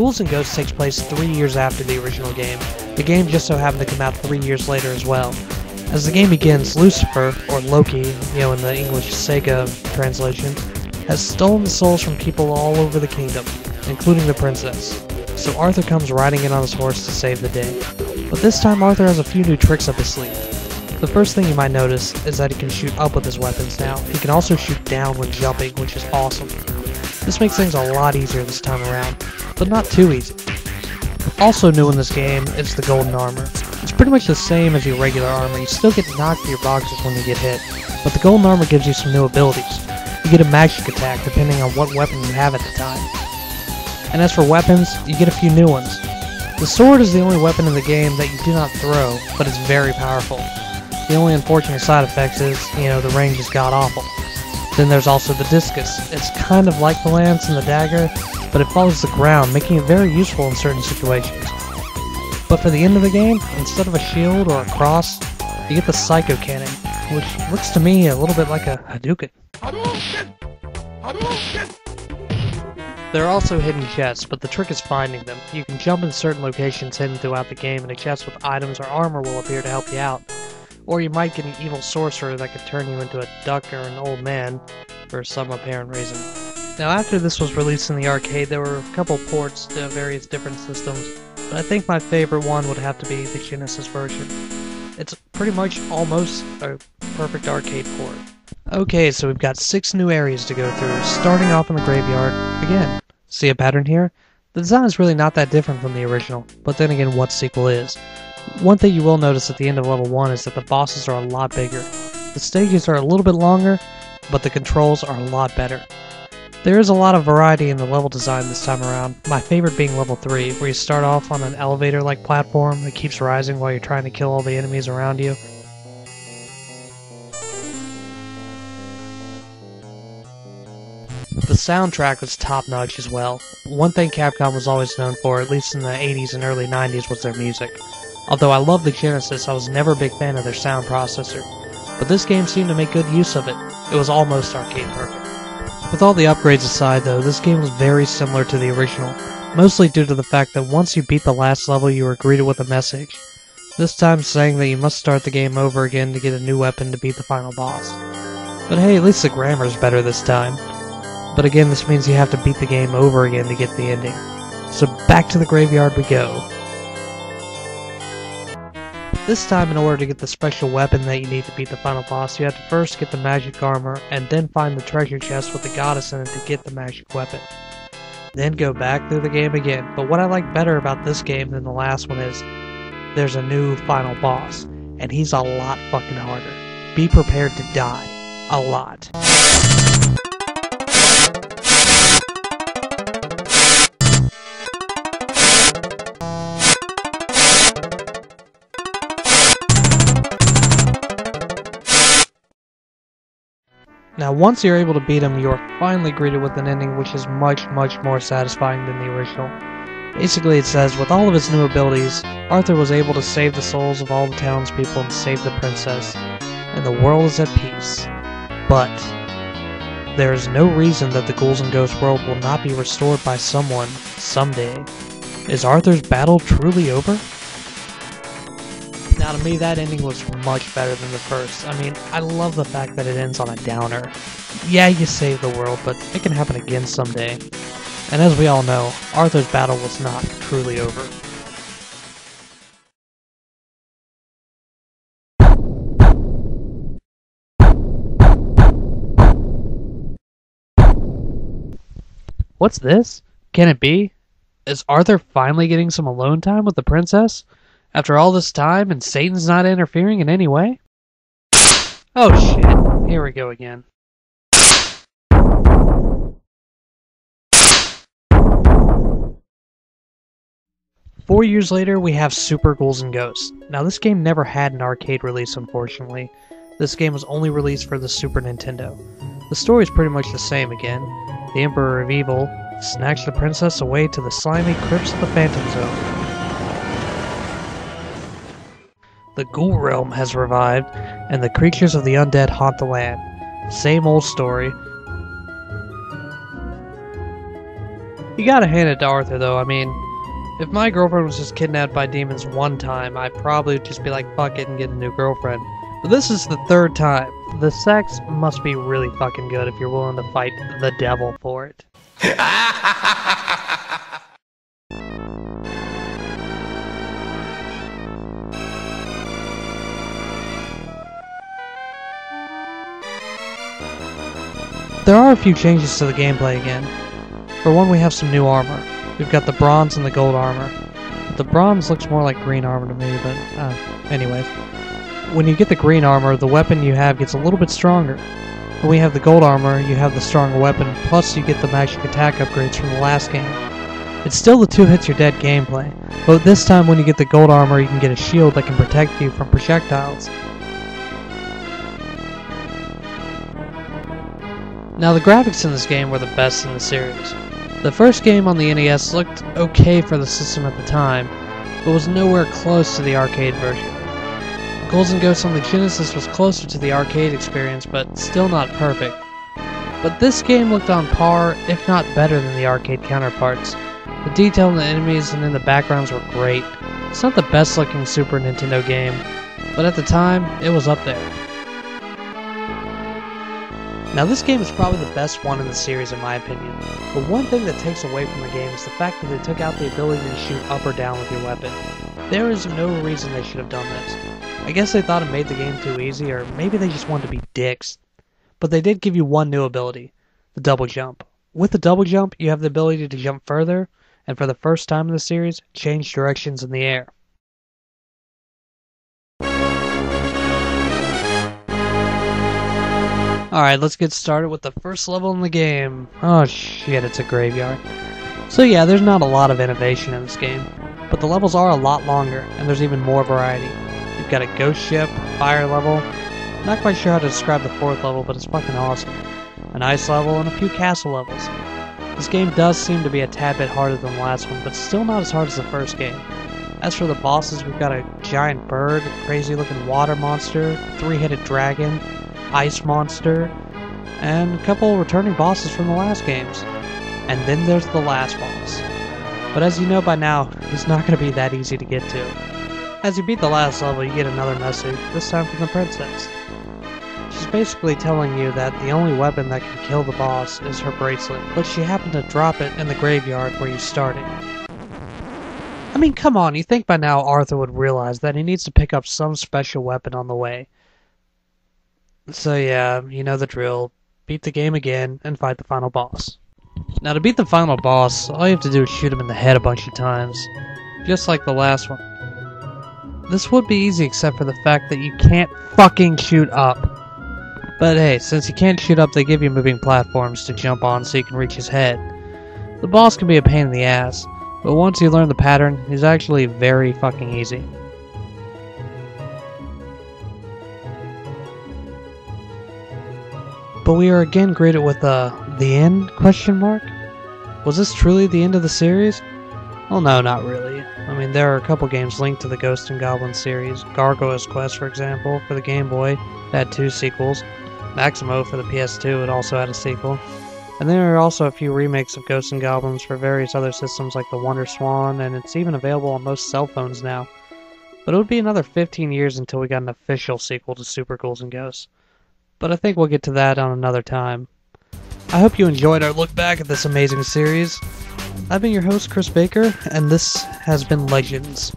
Ghouls and Ghosts takes place 3 years after the original game. The game just so happened to come out 3 years later as well. As the game begins, Lucifer, or Loki, in the English Sega translation, has stolen the souls from people all over the kingdom, including the princess. So Arthur comes riding in on his horse to save the day. But this time Arthur has a few new tricks up his sleeve. The first thing you might notice is that he can shoot up with his weapons now. He can also shoot down when jumping, which is awesome. This makes things a lot easier this time around, but not too easy. Also new in this game is the golden armor. It's pretty much the same as your regular armor. You still get knocked to your boxes when you get hit, but the golden armor gives you some new abilities. You get a magic attack depending on what weapon you have at the time. And as for weapons, you get a few new ones. The sword is the only weapon in the game that you do not throw, but it's very powerful. The only unfortunate side effect is, the range is god-awful. Then there's also the discus. It's kind of like the lance and the dagger, but it follows the ground, making it very useful in certain situations. But for the end of the game, instead of a shield or a cross, you get the Psycho Cannon, which looks to me a little bit like a Hadouken. There are also hidden chests, but the trick is finding them. You can jump in certain locations hidden throughout the game, and a chest with items or armor will appear to help you out. Or you might get an evil sorcerer that could turn you into a duck or an old man, for some apparent reason. Now after this was released in the arcade, there were a couple ports to various different systems, but I think my favorite one would have to be the Genesis version. It's pretty much almost a perfect arcade port. Okay, so we've got 6 new areas to go through, starting off in the graveyard again. See a pattern here? The design is really not that different from the original, but then again, what sequel is? One thing you will notice at the end of level 1 is that the bosses are a lot bigger. The stages are a little bit longer, but the controls are a lot better. There is a lot of variety in the level design this time around, my favorite being level 3, where you start off on an elevator-like platform that keeps rising while you're trying to kill all the enemies around you. The soundtrack was top-notch as well. One thing Capcom was always known for, at least in the 80s and early 90s, was their music. Although I love the Genesis, I was never a big fan of their sound processor. But this game seemed to make good use of it. It was almost arcade perfect. With all the upgrades aside though, this game was very similar to the original, mostly due to the fact that once you beat the last level you were greeted with a message, this time saying that you must start the game over again to get a new weapon to beat the final boss. But hey, at least the grammar's better this time. But again, this means you have to beat the game over again to get the ending. So back to the graveyard we go. This time, in order to get the special weapon that you need to beat the final boss, you have to first get the magic armor, and then find the treasure chest with the goddess in it to get the magic weapon. Then go back through the game again. But what I like better about this game than the last one is, there's a new final boss, and he's a lot fucking harder. Be prepared to die. A lot. Now once you're able to beat him, you're finally greeted with an ending which is much more satisfying than the original. Basically it says, with all of his new abilities, Arthur was able to save the souls of all the townspeople and save the princess, and the world is at peace. But there is no reason that the Ghouls and Ghosts world will not be restored by someone, someday. Is Arthur's battle truly over? Now to me that ending was much better than the first. I mean, I love the fact that it ends on a downer. Yeah, you save the world, but it can happen again someday. And as we all know, Arthur's battle was not truly over. What's this? Can it be? Is Arthur finally getting some alone time with the princess? After all this time, and Satan's not interfering in any way? Oh shit, here we go again. Four years later, we have Super Ghouls and Ghosts. Now this game never had an arcade release, unfortunately. This game was only released for the Super Nintendo. The story is pretty much the same again. The Emperor of Evil snatched the princess away to the slimy crypts of the Phantom Zone. The Ghoul Realm has revived, and the creatures of the undead haunt the land. Same old story. You gotta hand it to Arthur though, I mean, if my girlfriend was just kidnapped by demons one time, I'd probably just be like, fuck it and get a new girlfriend. But this is the third time. The sex must be really fucking good if you're willing to fight the devil for it. There are a few changes to the gameplay again. For one, we have some new armor. We've got the bronze and the gold armor. The bronze looks more like green armor to me, but anyways. When you get the green armor, the weapon you have gets a little bit stronger. When we have the gold armor, you have the stronger weapon, plus you get the magic attack upgrades from the last game. It's still the 2 hits you're dead gameplay, but this time when you get the gold armor, you can get a shield that can protect you from projectiles. Now the graphics in this game were the best in the series. The first game on the NES looked okay for the system at the time, but was nowhere close to the arcade version. Ghost N Goblins on the Genesis was closer to the arcade experience, but still not perfect. But this game looked on par, if not better than the arcade counterparts. The detail in the enemies and in the backgrounds were great. It's not the best looking Super Nintendo game, but at the time, it was up there. Now this game is probably the best one in the series in my opinion, but one thing that takes away from the game is the fact that they took out the ability to shoot up or down with your weapon. There is no reason they should have done this. I guess they thought it made the game too easy, or maybe they just wanted to be dicks. But they did give you one new ability, the double jump. With the double jump, you have the ability to jump further, and for the first time in the series, change directions in the air. Alright, let's get started with the first level in the game. Oh shit, it's a graveyard. So yeah, there's not a lot of innovation in this game, but the levels are a lot longer, and there's even more variety. You've got a ghost ship, fire level, not quite sure how to describe the 4th level, but it's fucking awesome. An ice level, and a few castle levels. This game does seem to be a tad bit harder than the last one, but still not as hard as the first game. As for the bosses, we've got a giant bird, a crazy looking water monster, 3-headed dragon, ice monster, and a couple returning bosses from the last games. And then there's the last boss. But as you know by now, he's not going to be that easy to get to. As you beat the last level, you get another message, this time from the princess. She's basically telling you that the only weapon that can kill the boss is her bracelet, but she happened to drop it in the graveyard where you started. I mean, come on, you think by now Arthur would realize that he needs to pick up some special weapon on the way. So yeah, you know the drill. Beat the game again, and fight the final boss. Now to beat the final boss, all you have to do is shoot him in the head a bunch of times. Just like the last one. This would be easy except for the fact that you can't fucking shoot up. But hey, since you can't shoot up, they give you moving platforms to jump on so you can reach his head. The boss can be a pain in the ass, but once you learn the pattern, he's actually very fucking easy. But we are again greeted with the end question mark? Was this truly the end of the series? Well, no, not really. I mean, there are a couple games linked to the Ghost N Goblins series. Gargoyle's Quest, for example, for the Game Boy, had 2 sequels. Maximo for the PS2, it also had a sequel. And there are also a few remakes of Ghost N Goblins for various other systems like the Wonder Swan, and it's even available on most cell phones now. But it would be another 15 years until we got an official sequel to Super Ghouls and Ghosts. But I think we'll get to that on another time. I hope you enjoyed our look back at this amazing series. I've been your host, Chris Baker, and this has been Legends.